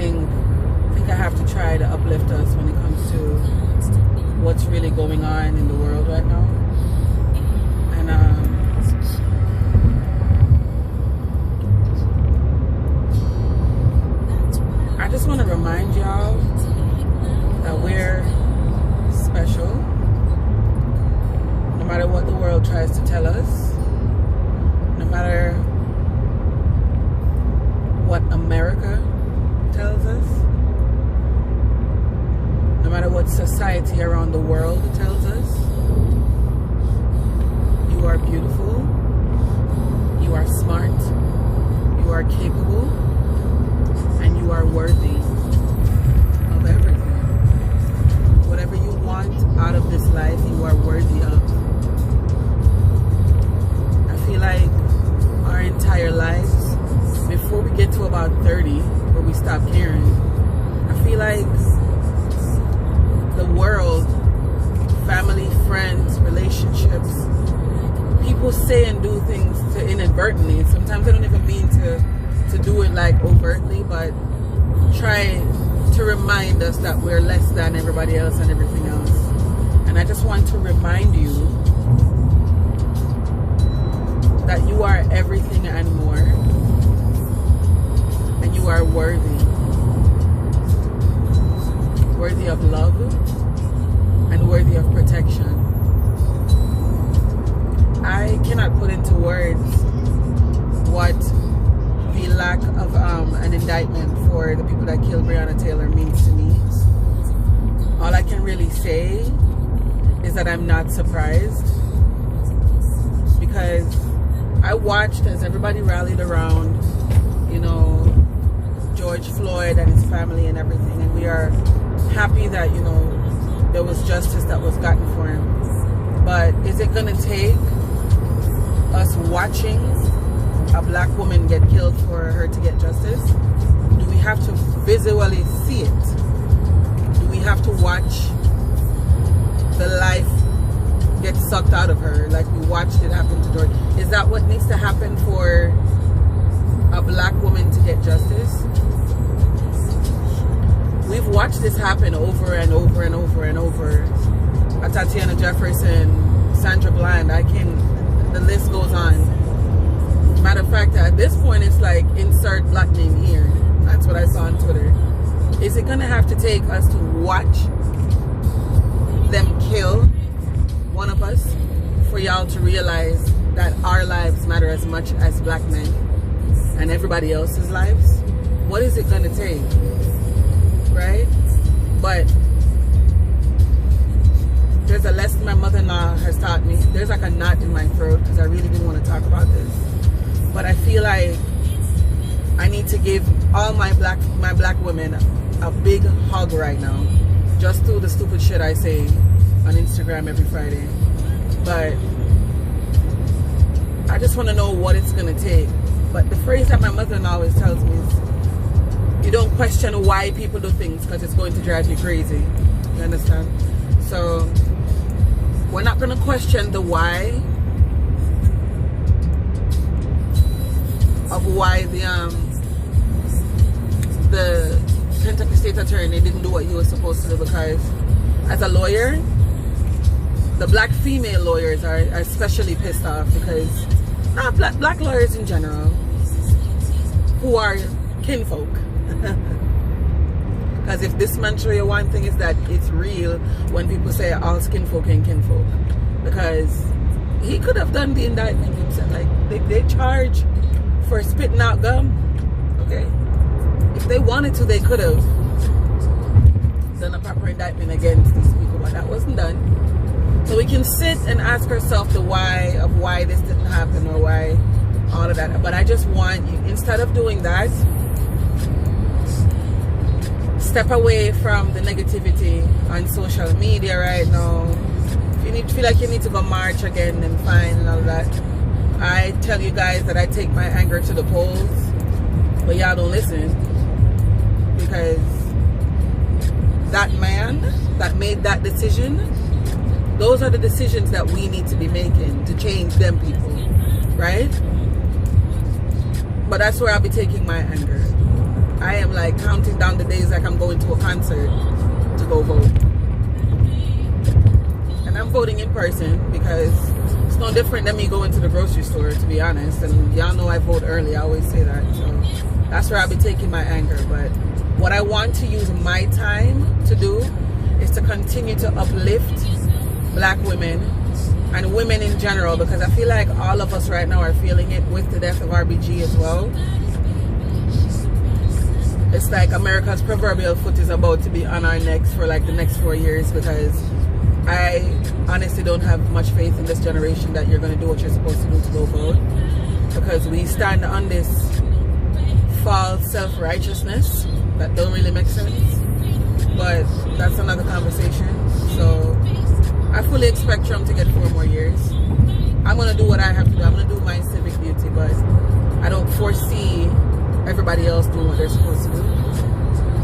think I have to try to uplift us when it comes to what's really going on in the world right now. And I just want to remind y'all that we're special, no matter what the world tries to tell us, no matter what America tells us, no matter what society around the world tells us. You are beautiful, you are smart, you are capable, and you are worthy of everything. Whatever you want out of this life, you are worthy of. I feel like our entire lives, before we get to about 30, where we stop caring, I feel like the world, family, friends, relationships, people say and do things to inadvertently. Sometimes I don't even mean to do it like overtly, but try to remind us that we're less than everybody else and everything else. And I just want to remind you that you are everything and more, and you are worthy of love and worthy of protection. I cannot put into words what the lack of an indictment for the people that killed Breonna Taylor means to me. All I can really say is that I'm not surprised, because I watched as everybody rallied around, you know, George Floyd and his family and everything, and we are happy that, you know, there was justice that was gotten for him. But is it gonna take us watching a black woman get killed for her to get justice? Do we have to visually see it? Do we have to watch the life get sucked out of her like we watched it happen to George? Is that what needs to happen for a black woman to get justice? We've watched this happen over and over and over and over. Tatiana Jefferson, Sandra Bland, the list goes on. Matter of fact, at this point, it's like insert black name here. That's what I saw on Twitter. Is it gonna have to take us to watch them kill one of us for y'all to realize that our lives matter as much as black men and everybody else's lives? What is it gonna take? Right? But there's a lesson my mother-in-law has taught me. There's like a knot in my throat because I really didn't want to talk about this. But I feel like I need to give all my black women a big hug right now, just through the stupid shit I say on Instagram every Friday. But I just want to know what it's gonna take. But the phrase that my mother-in-law always tells me is, you don't question why people do things because it's going to drive you crazy. You understand? So we're not going to question the why of why the Kentucky State Attorney didn't do what he was supposed to do, because as a lawyer, the black female lawyers are especially pissed off, because black lawyers in general who are kinfolk. Because if this man show you one thing, is that it's real when people say all skin folk ain't kinfolk, because he could have done the indictment himself. Like they charge for spitting out gum. Okay, if they wanted to, they could have done a proper indictment against these people, but that wasn't done. So we can sit and ask ourselves the why of why this didn't happen, or why all of that. But I just want you, instead of doing that, step away from the negativity on social media right now. If you feel like you need to go march again, then fine and all that. I tell you guys that I take my anger to the polls, but y'all don't listen, because that man that made that decision, those are the decisions that we need to be making to change them people, right? But that's where I'll be taking my anger. I am like counting down the days like I'm going to a concert to go vote. And I'm voting in person because it's no different than me going to the grocery store, to be honest. And y'all know I vote early. I always say that. So that's where I'll be taking my anger. But what I want to use my time to do is to continue to uplift black women and women in general, because I feel like all of us right now are feeling it with the death of RBG as well. It's like America's proverbial foot is about to be on our necks for like the next 4 years, because I honestly don't have much faith in this generation that you're going to do what you're supposed to do to go vote, because we stand on this false self-righteousness that don't really make sense. But that's another conversation. So I fully expect Trump to get 4 more years. I'm going to do what I have to do. I'm going to do my civic duty, but I don't foresee everybody else doing what they're supposed to do.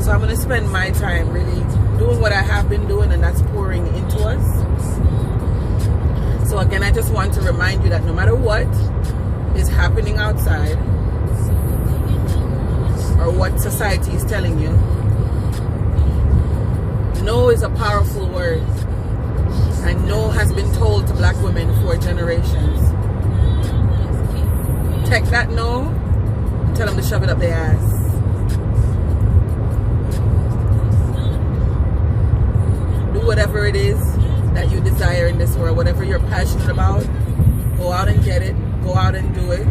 So I'm going to spend my time really doing what I have been doing, and that's pouring into us. So again, I just want to remind you that no matter what is happening outside or what society is telling you, no is a powerful word. And no has been told to black women for generations. Take that no, tell them to shove it up their ass. Do whatever it is that you desire in this world, whatever you're passionate about, go out and get it, go out and do it.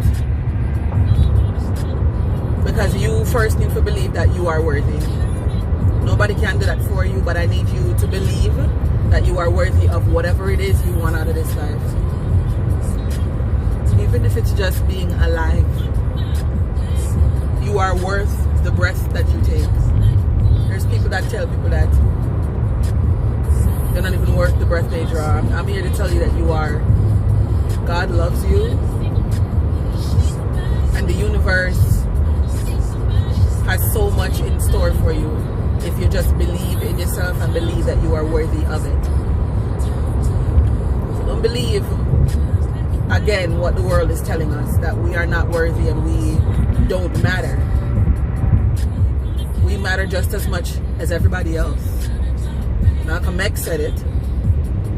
Because you first need to believe that you are worthy. Nobody can do that for you, but I need you to believe that you are worthy of whatever it is you want out of this life. Even if it's just being alive. You are worth the breath that you take. There's people that tell people that they're not even worth the breath they draw. I'm here to tell you that you are. God loves you. And the universe has so much in store for you if you just believe in yourself and believe that you are worthy of it. So don't believe, again, what the world is telling us, that we are not worthy and we don't matter. We matter just as much as everybody else. Malcolm X said it,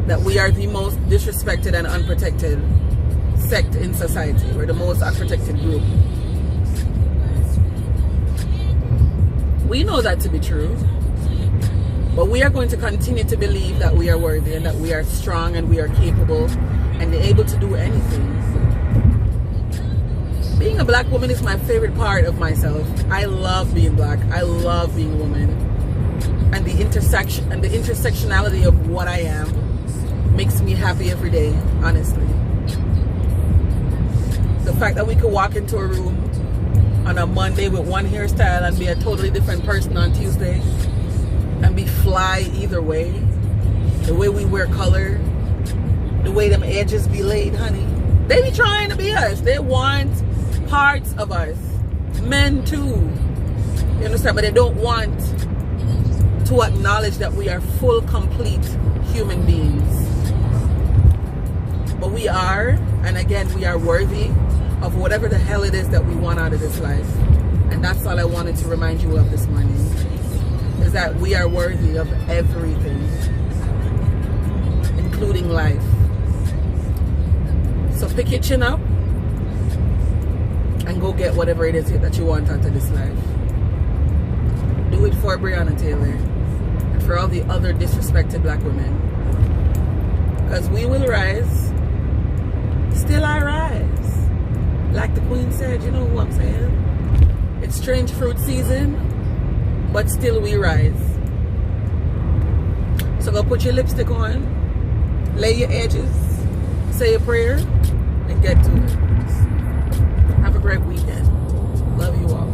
that we are the most disrespected and unprotected sect in society. We're the most unprotected group. We know that to be true, but we are going to continue to believe that we are worthy and that we are strong and we are capable and able to do anything. Being a black woman is my favorite part of myself. I love being black. I love being a woman. And the intersectionality of what I am makes me happy every day, honestly. The fact that we could walk into a room on a Monday with one hairstyle and be a totally different person on Tuesday and be fly either way. The way we wear color, the way them edges be laid, honey. They be trying to be us. They want parts of us. Men too. You understand? But they don't want to acknowledge that we are full, complete human beings. But we are, and again, we are worthy of whatever the hell it is that we want out of this life. And that's all I wanted to remind you of this morning, is that we are worthy of everything, including life. So pick your chin up and go get whatever it is that you want out of this life. Do it for Breonna Taylor and for all the other disrespected black women. Because we will rise. Still I rise. Like the Queen said, you know what I'm saying? It's strange fruit season, but still we rise. So go put your lipstick on, lay your edges, say a prayer, and get to it. Have a great weekend. Love you all.